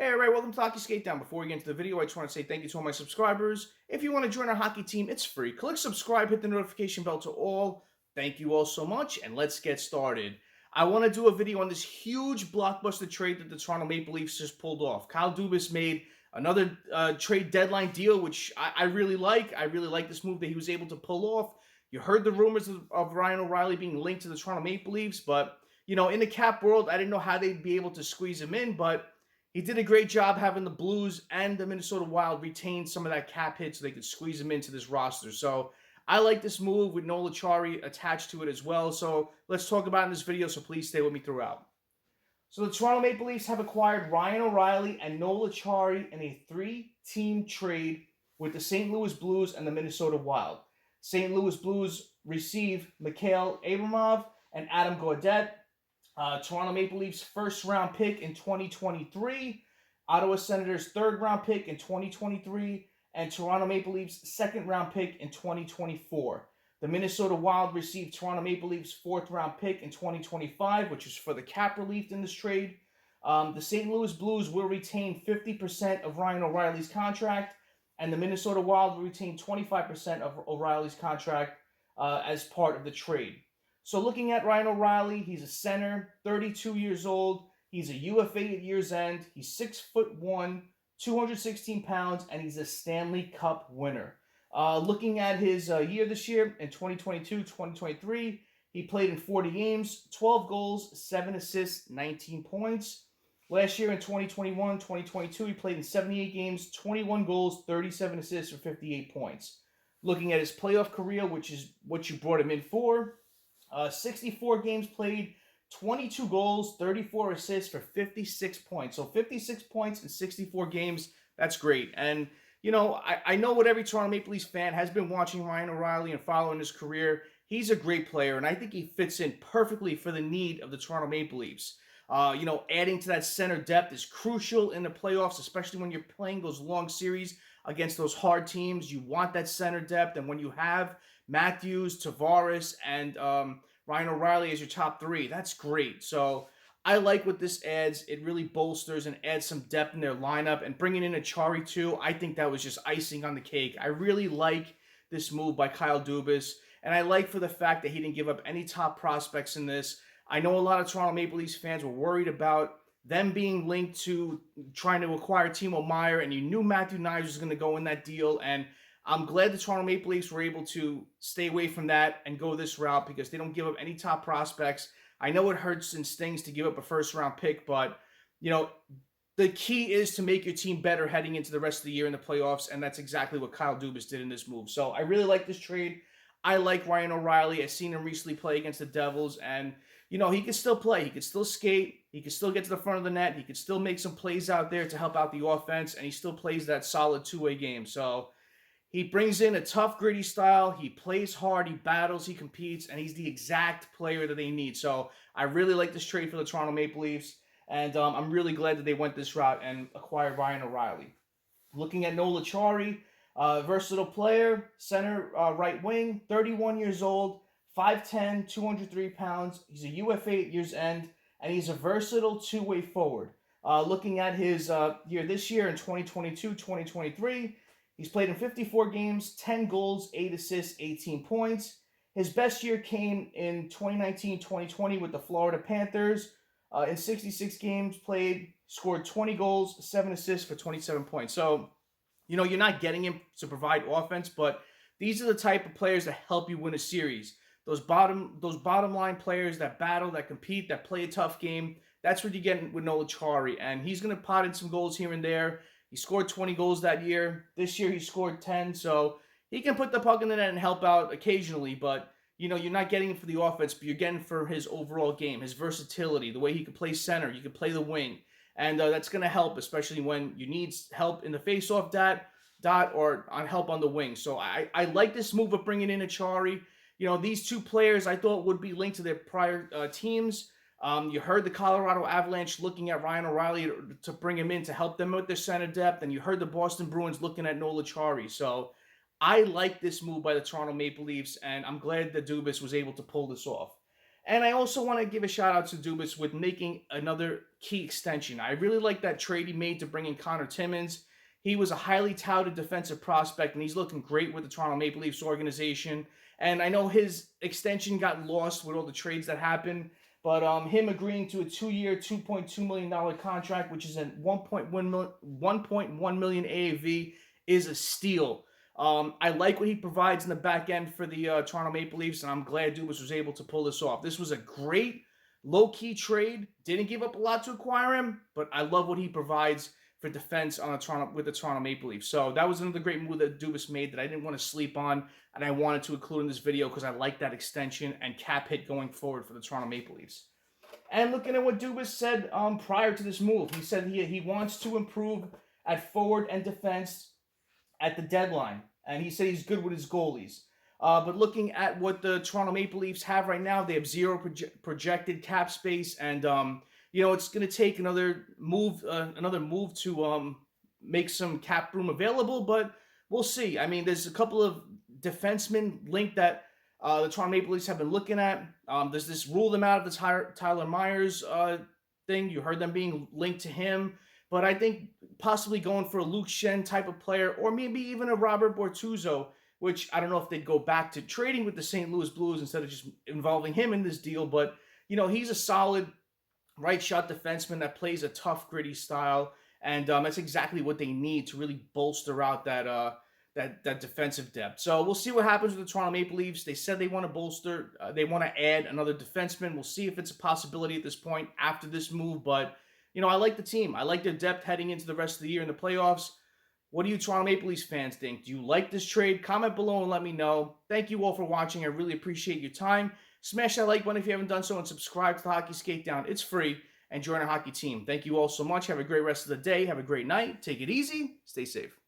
Hey, all right, welcome to Hockey Skate Down. Before we get into the video, I just want to say thank you to all my subscribers. If you want to join our hockey team, it's free. Click subscribe, hit the notification bell to all. Thank you all so much, and let's get started. I want to do a video on this huge blockbuster trade that the Toronto Maple Leafs just pulled off. Kyle Dubas made another trade deadline deal, which I really like. I really like this move that he was able to pull off. You heard the rumors of Ryan O'Reilly being linked to the Toronto Maple Leafs, but, you know, in the cap world, I didn't know how they'd be able to squeeze him in, but he did a great job having the Blues and the Minnesota Wild retain some of that cap hit so they could squeeze him into this roster. So I like this move with Noel Acciari attached to it as well. So let's talk about it in this video, so please stay with me throughout. So the Toronto Maple Leafs have acquired Ryan O'Reilly and Noel Acciari in a three-team trade with the St. Louis Blues and the Minnesota Wild. St. Louis Blues receive Mikhail Abramson and Adam Gaudette. Toronto Maple Leafs first-round pick in 2023, Ottawa Senators third-round pick in 2023, and Toronto Maple Leafs second-round pick in 2024. The Minnesota Wild received Toronto Maple Leafs fourth-round pick in 2025, which is for the cap relief in this trade. The St. Louis Blues will retain 50% of Ryan O'Reilly's contract, and the Minnesota Wild will retain 25% of O'Reilly's contract as part of the trade. So looking at Ryan O'Reilly, he's a center, 32 years old. He's a UFA at year's end. He's 6'1", 216 pounds, and he's a Stanley Cup winner. Looking at his year this year, in 2022-2023, he played in 40 games, 12 goals, 7 assists, 19 points. Last year in 2021-2022, he played in 78 games, 21 goals, 37 assists for 58 points. Looking at his playoff career, which is what you brought him in for, 64 games played, 22 goals, 34 assists for 56 points. So 56 points in 64 games, that's great. And, you know, I know what every Toronto Maple Leafs fan has been watching Ryan O'Reilly and following his career. He's a great player, and I think he fits in perfectly for the need of the Toronto Maple Leafs. You know, adding to that center depth is crucial in the playoffs, especially when you're playing those long series against those hard teams. You want that center depth, and when you have Matthews, Tavares, and Ryan O'Reilly as your top three, that's great. So I like what this adds. It really bolsters and adds some depth in their lineup. And bringing in Acciari too, I think that was just icing on the cake. I really like this move by Kyle Dubas, and I like for the fact that he didn't give up any top prospects in this. I know a lot of Toronto Maple Leafs fans were worried about them being linked to trying to acquire Timo Meier, and you knew Matthew Knies was going to go in that deal, and I'm glad the Toronto Maple Leafs were able to stay away from that and go this route because they don't give up any top prospects. I know it hurts and stings to give up a first-round pick, but, you know, the key is to make your team better heading into the rest of the year in the playoffs, and that's exactly what Kyle Dubas did in this move. So I really like this trade. I like Ryan O'Reilly. I've seen him recently play against the Devils, and, you know, he can still play. He can still skate. He can still get to the front of the net. He can still make some plays out there to help out the offense, and he still plays that solid two-way game. So he brings in a tough, gritty style. He plays hard. He battles. He competes. And he's the exact player that they need. So I really like this trade for the Toronto Maple Leafs. And I'm really glad that they went this route and acquired Ryan O'Reilly. Looking at Noel Acciari, versatile player, center right wing, 31 years old, 5'10", 203 pounds. He's a UFA at year's end. And he's a versatile two-way forward. Looking at his year this year in 2022-2023, he's played in 54 games, 10 goals, 8 assists, 18 points. His best year came in 2019-2020 with the Florida Panthers. In 66 games played, scored 20 goals, 7 assists for 27 points. So, you know, you're not getting him to provide offense, but these are the type of players that help you win a series. Those bottom line players that battle, that compete, that play a tough game. That's what you get with Noel Acciari, and he's going to pot in some goals here and there. He scored 20 goals that year. This year he scored 10, so he can put the puck in the net and help out occasionally, but, you know, you're not getting him for the offense, but you're getting for his overall game, his versatility, the way he can play center, you can play the wing, and that's going to help, especially when you need help in the face-off dot or on help on the wing. So I like this move of bringing in Acciari. You know, these two players I thought would be linked to their prior teams. You heard the Colorado Avalanche looking at Ryan O'Reilly to bring him in to help them with their center depth, and you heard the Boston Bruins looking at Noel Acciari. So I like this move by the Toronto Maple Leafs, and I'm glad that Dubas was able to pull this off. And I also want to give a shout out to Dubas with making another key extension. I really like that trade he made to bring in Connor Timmins. He was a highly touted defensive prospect, and he's looking great with the Toronto Maple Leafs organization. And I know his extension got lost with all the trades that happened, but him agreeing to a 2-year, $2.2 million contract, which is a 1.1 million AAV, is a steal. I like what he provides in the back end for the Toronto Maple Leafs, and I'm glad Dubas was able to pull this off. This was a great low-key trade. Didn't give up a lot to acquire him, but I love what he provides for defense on with the Toronto Maple Leafs. So that was another great move that Dubas made that I didn't want to sleep on, and I wanted to include in this video because I like that extension and cap hit going forward for the Toronto Maple Leafs. And looking at what Dubas said prior to this move, he said he wants to improve at forward and defense at the deadline, and he said he's good with his goalies. But looking at what the Toronto Maple Leafs have right now, they have zero projected cap space, and it's going to take another move to make some cap room available. But we'll see. I mean, there's a couple of defensemen linked that the Toronto Maple Leafs have been looking at. There's this rule them out of the Tyler Myers thing. You heard them being linked to him. But I think possibly going for a Luke Schenn type of player, or maybe even a Robert Bortuzzo, which I don't know if they'd go back to trading with the St. Louis Blues instead of just involving him in this deal. But, he's a solid right-shot defenseman that plays a tough, gritty style. And that's exactly what they need to really bolster out that defensive depth. So we'll see what happens with the Toronto Maple Leafs. They said they want to bolster. They want to add another defenseman. We'll see if it's a possibility at this point after this move. But I like the team. I like their depth heading into the rest of the year in the playoffs. What do you Toronto Maple Leafs fans think? Do you like this trade? Comment below and let me know. Thank you all for watching. I really appreciate your time. Smash that like button if you haven't done so, and subscribe to the Hockey Skate Down. It's free, and join our hockey team. Thank you all so much. Have a great rest of the day. Have a great night. Take it easy. Stay safe.